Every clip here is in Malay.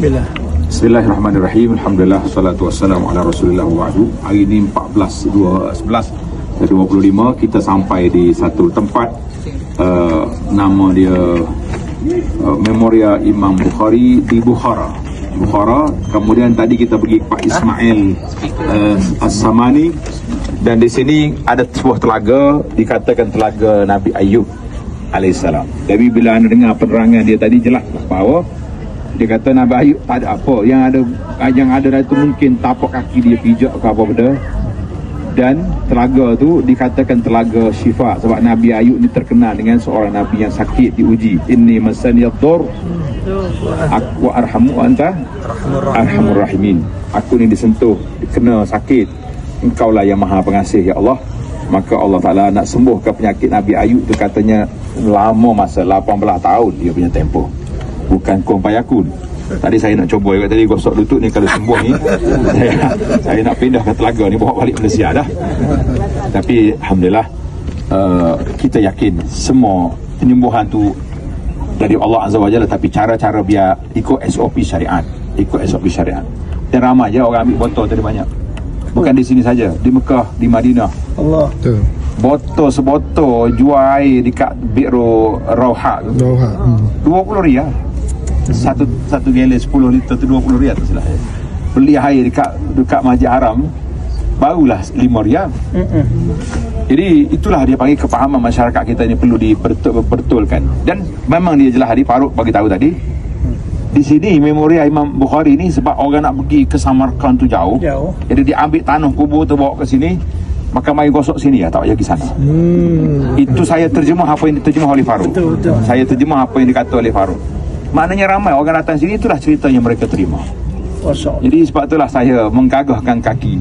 Bismillahirrahmanirrahim. Alhamdulillah, salatu wassalamu ala rasulillah wa ba'du. Hari ini 11/11/25 kita sampai di satu tempat, nama dia Memoria Imam Bukhari di Bukhara. Kemudian tadi kita pergi ke Pak Ismail As-Samani, dan di sini ada sebuah telaga, dikatakan telaga Nabi Ayub alaihissalam. Tapi bila anda dengar penerangan dia tadi, jelas bahawa dia kata Nabi Ayub tak ada apa, yang ada itu mungkin tapak kaki dia pijak ke apa benda. Dan telaga tu dikatakan telaga syifa, sebab Nabi Ayub ni terkenal dengan seorang Nabi yang sakit diuji. Inni masaniyad-dur aku arhamu anta arhamur rahimin. Aku ni disentuh, kena sakit, engkau lah yang maha pengasih ya Allah. Maka Allah Ta'ala nak sembuhkan penyakit Nabi Ayub tu, katanya lama masa, 18 tahun dia punya tempoh, bukan kun payakun. Tadi saya nak cuba juga tadi, gosok lutut ni, kalau sembuh ni saya nak pindah ke telaga ni, bawa balik Malaysia dah. Tapi Alhamdulillah, kita yakin semua penyembuhan tu dari Allah Azza wa Jalla, tapi cara-cara biar ikut SOP syariat. Dan ramai je orang ambil botol tadi, banyak. Bukan di sini saja, di Mekah, di Madinah. Allah. Botol sebotol jual air dekat Bi'ru Rauha tu. 20 riyal. Satu galen 10 liter tu 20 riyal tu salah. Beli air dekat Masjid Haram barulah 5 riyal. Jadi itulah dia panggil kepahaman masyarakat kita ni perlu dipertulkan. Dan memang dia jelas tadi, Farouk bagi tahu tadi, di sini Memoria Imam Bukhari ni, sebab orang nak pergi ke Samarkand tu jauh. Jadi dia ambil tanah kubur tu bawa ke sini, maka mari gosok sini ya, tak payah pergi sana. Itu saya terjemah apa yang diterjemah oleh Farouk. Saya terjemah apa yang dikata oleh Farouk. Maknanya ramai orang datang sini, itulah cerita yang mereka terima. Jadi sebab itulah saya menggagahkan kaki,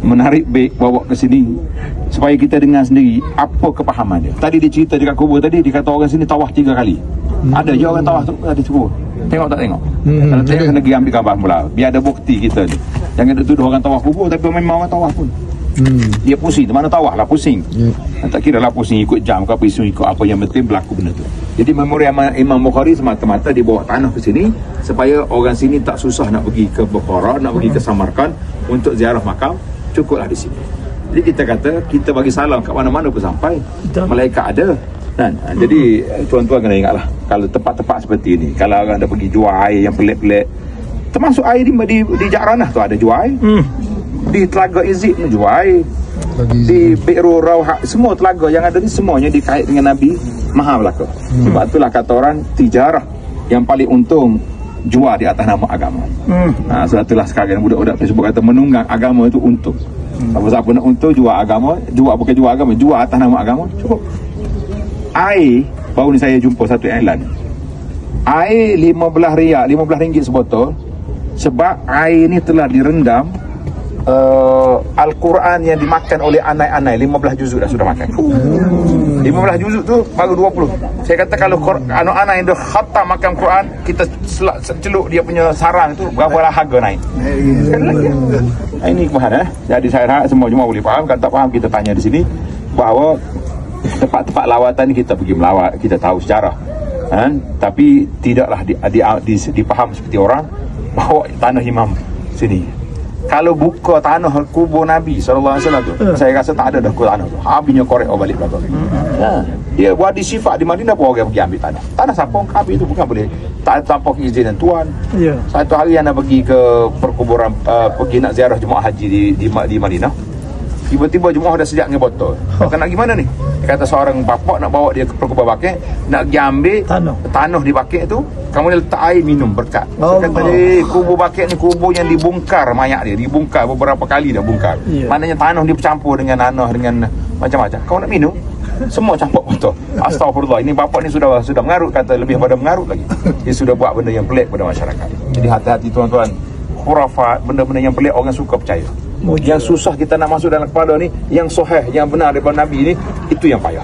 menarik beg, bawa ke sini, supaya kita dengar sendiri apa kepahaman dia. Tadi dia cerita dekat kubur tadi, dia kata orang sini tawaf 3 kali. Ada je orang tawaf tu, ada cuba. Tengok tak tengok? Kalau tengok kena pergi ambil gambar pula, biar ada bukti kita ni. Jangan tuduh orang tawaf kubur, tapi memang orang tawaf pun. Dia pusing, mana tawaf lah pusing. Tak kira lah pusing ikut jam ke apa, isu ikut apa, yang penting berlaku benda tu. Jadi Memoria Imam Bukhari semata-mata di bawah tanah ke sini, supaya orang sini tak susah nak pergi ke Bukhara, nak pergi ke Samarkand untuk ziarah makam, cukuplah di sini. Jadi kita kata, kita bagi salam kat mana-mana pun sampai, malaikat ada. Kan? Jadi tuan-tuan kena ingatlah, kalau tempat-tempat seperti ini, kalau orang dah pergi jual air yang pelik-pelik, termasuk air di Ja'ranah tu ada jual air, di Telaga Izid ni jual air, di Bi'ru Rauha, semua telaga yang ada ni semuanya dikait dengan Nabi, maha belaka. Sebab itulah kata orang, tijarah yang paling untung jual di atas nama agama. Sebab itulah sekarang budak-budak Facebook kata menunggang agama itu untung. Siapa nak untung, jual agama, bukan jual agama, jual atas nama agama, cukup. Air, baru ni saya jumpa satu iklan, air 15 riyal, 15 ringgit sebotol, sebab air ni telah direndam Al-Quran yang dimakan oleh anai-anai, 15 juzuk dah sudah makan. 15 juzuk tu baru 20. Saya kata kalau anak-anak yang dah khatam makan Quran, kita celuk dia punya sarang tu, berapa harga naik. Ini kebahan. Jadi saya harap semua jemaah boleh faham. Kalau tak faham, kita tanya di sini, bahawa tempat-tempat lawatan ni kita pergi melawat, kita tahu sejarah, tapi tidaklah dipaham seperti orang bahawa tanah imam sini. Kalau buka tanah kubur Nabi SAW tu, saya rasa tak ada dah tanah tu, habisnya korek balik belakang. Dia buat di Syifa di Madinah pun orang pergi ambil tanah. Tanah siapa? Habis tu bukan boleh, tak tanpa izin tuan. Satu hari anda pergi ke perkuburan, pergi nak ziarah jemaah haji di Madinah, tiba-tiba jemaah dah sejak dengan botol. Nak gimana ni? Dia kata seorang bapak nak bawa dia ke perkuburan bakit, nak pergi ambil tanah di bakit tu, kamu letak air minum berkat. Saya kata, kubur bakit ni kubur yang dibongkar mayat dia, dibongkar beberapa kali dah bongkar. Maknanya tanah dia bercampur dengan tanah, dengan macam-macam. Kau nak minum, semua campur botol. Astagfirullah, ini bapak ni sudah mengarut, kata lebih pada mengarut lagi. Dia sudah buat benda yang pelik pada masyarakat. Jadi hati-hati tuan-tuan, khurafat, benda-benda yang pelik orang suka percaya. Yang susah kita nak masuk dalam kepala ni, yang sahih, yang benar daripada Nabi ni, itu yang payah.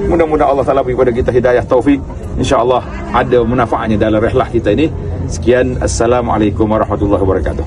Mudah-mudahan Allah Ta'ala beri kepada kita hidayah taufik. InsyaAllah ada manfaatnya dalam rihlah kita ini. Sekian, Assalamualaikum warahmatullahi wabarakatuh.